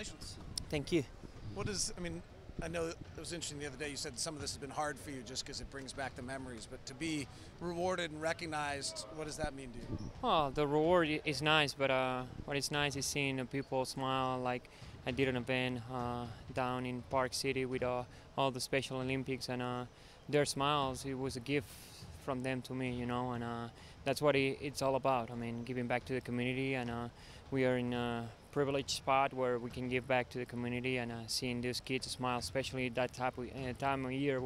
Congratulations. Thank you. I know it was interesting the other day. You said some of this has been hard for you just because it brings back the memories. But to be rewarded and recognized, what does that mean to you? Well, the reward is nice, but what is nice is seeing the people smile. Like I did an event down in Park City with all the Special Olympics, and their smiles. It was a gift from them to me, and that's what it's all about. I mean, giving back to the community, and we are in a privileged spot where we can give back to the community, and seeing these kids smile, especially that time of year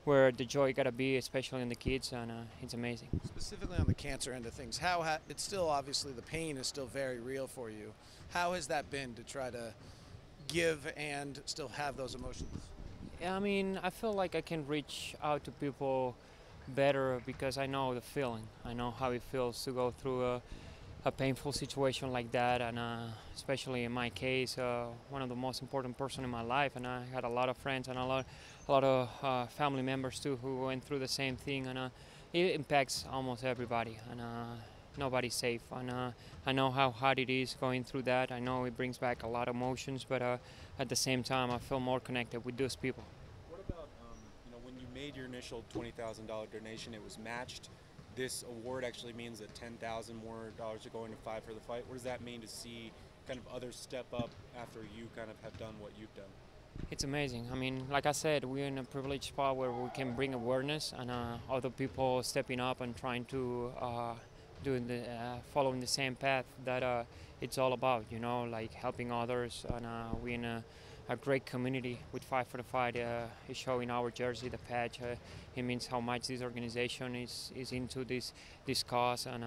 where the joy gotta be, especially in the kids, and it's amazing. Specifically on the cancer end of things, it's still obviously the pain is still very real for you. How has that been to try to give and still have those emotions? I mean, I feel like I can reach out to people better because I know the feeling. I know how it feels to go through a painful situation like that, and especially in my case, one of the most important person in my life, and I had a lot of friends and a lot of family members too who went through the same thing, and it impacts almost everybody, and nobody's safe, and I know how hard it is going through that. I know it brings back a lot of emotions, but at the same time, I feel more connected with those people. What about, when you made your initial $20,000 donation, it was matched. This award actually means that $10,000 more dollars are going to Five for the Fight. What does that mean to see kind of others step up after you kind of have done what you've done? It's amazing. I mean, like I said, we're in a privileged spot where we can bring awareness, and other people stepping up and trying to following the same path that it's all about, like helping others, and we're in a great community with Five for the Fight. Is showing our jersey, the patch. It means how much this organization is into this cause, and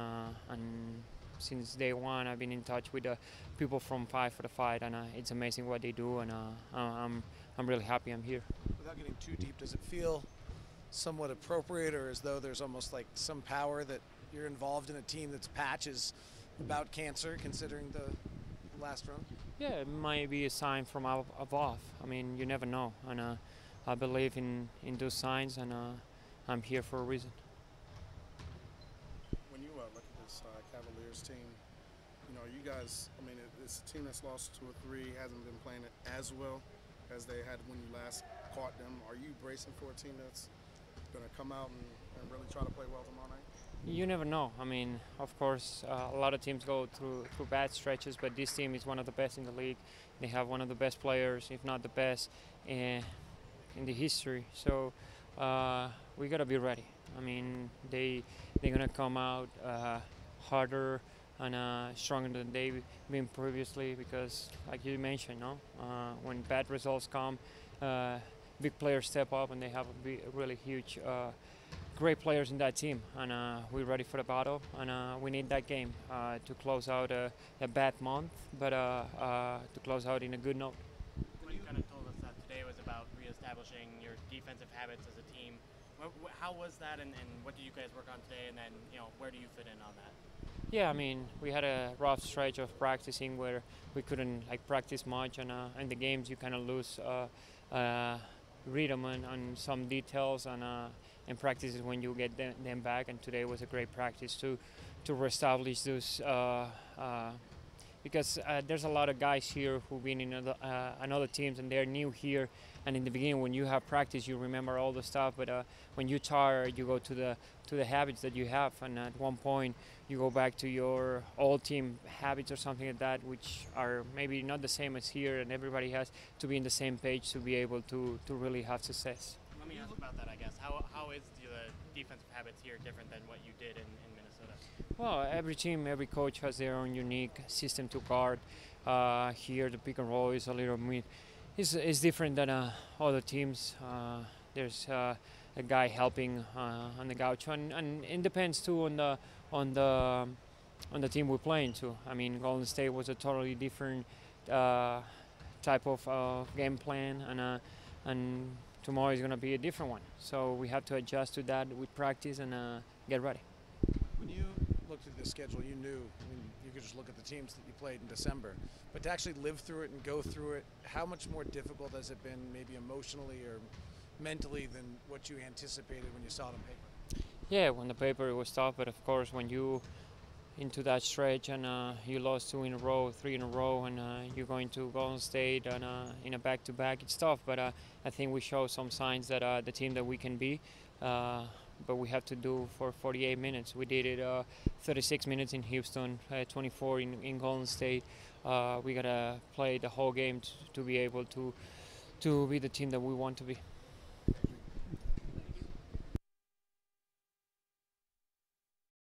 since day one, I've been in touch with the people from Five for the Fight, and it's amazing what they do, and I'm really happy I'm here. Without getting too deep, does it feel somewhat appropriate, or as though there's almost like some power that you're involved in a team that's patch is about cancer, considering the last run? Yeah, it might be a sign from above. I mean, you never know, and I believe in those signs, and I'm here for a reason. When you look at this Cavaliers team, you guys, I mean, it's a team that's lost 2 or 3, hasn't been playing it as well as they had when you last caught them. Are you bracing for a team that's going to come out and really try to play well tomorrow night? You never know. I mean, of course, a lot of teams go through bad stretches, but this team is one of the best in the league. They have one of the best players, if not the best, in the history. So we gotta be ready. I mean, they're gonna come out harder and stronger than they've been previously, because, like you mentioned, when bad results come, big players step up, and they have a really huge. Great players in that team, and we're ready for the battle, and we need that game to close out a bad month, but to close out in a good note. You kind of told us that today was about reestablishing your defensive habits as a team. How was that, and what did you guys work on today, and then where do you fit in on that? Yeah, I mean, we had a rough stretch of practicing where we couldn't practice much, and in the games you kind of lose rhythm on some details, and practices when you get them back. And today was a great practice to reestablish those, because there's a lot of guys here who've been in other teams, and they're new here. And in the beginning, when you have practice, you remember all the stuff, but when you're tired, you go to the habits that you have, and at one point you go back to your old team habits or something like that, which are maybe not the same as here, and everybody has to be on the same page to be able to really have success. Let me ask about that, I guess. How is the defensive habits here different than what you did in Minnesota? Well, every team, every coach has their own unique system to guard. Here, the pick and roll is a little bit is different than other teams. There's a guy helping on the gaucho, and it depends too on the team we're playing too. I mean, Golden State was a totally different type of game plan, and tomorrow is going to be a different one. So we have to adjust to that with practice and get ready. When you looked at the schedule, you knew, you could just look at the teams that you played in December, but to actually live through it and go through it, how much more difficult has it been, maybe emotionally or mentally, than what you anticipated when you saw it on paper? Yeah, when the paper it was tough, but of course when you into that stretch, and you lost 2 in a row, 3 in a row, and you're going to Golden State and in a back-to-back. It's tough, but I think we show some signs that the team that we can be. But we have to do for 48 minutes. We did it 36 minutes in Houston, 24 in Golden State. We gotta play the whole game to be able to be the team that we want to be.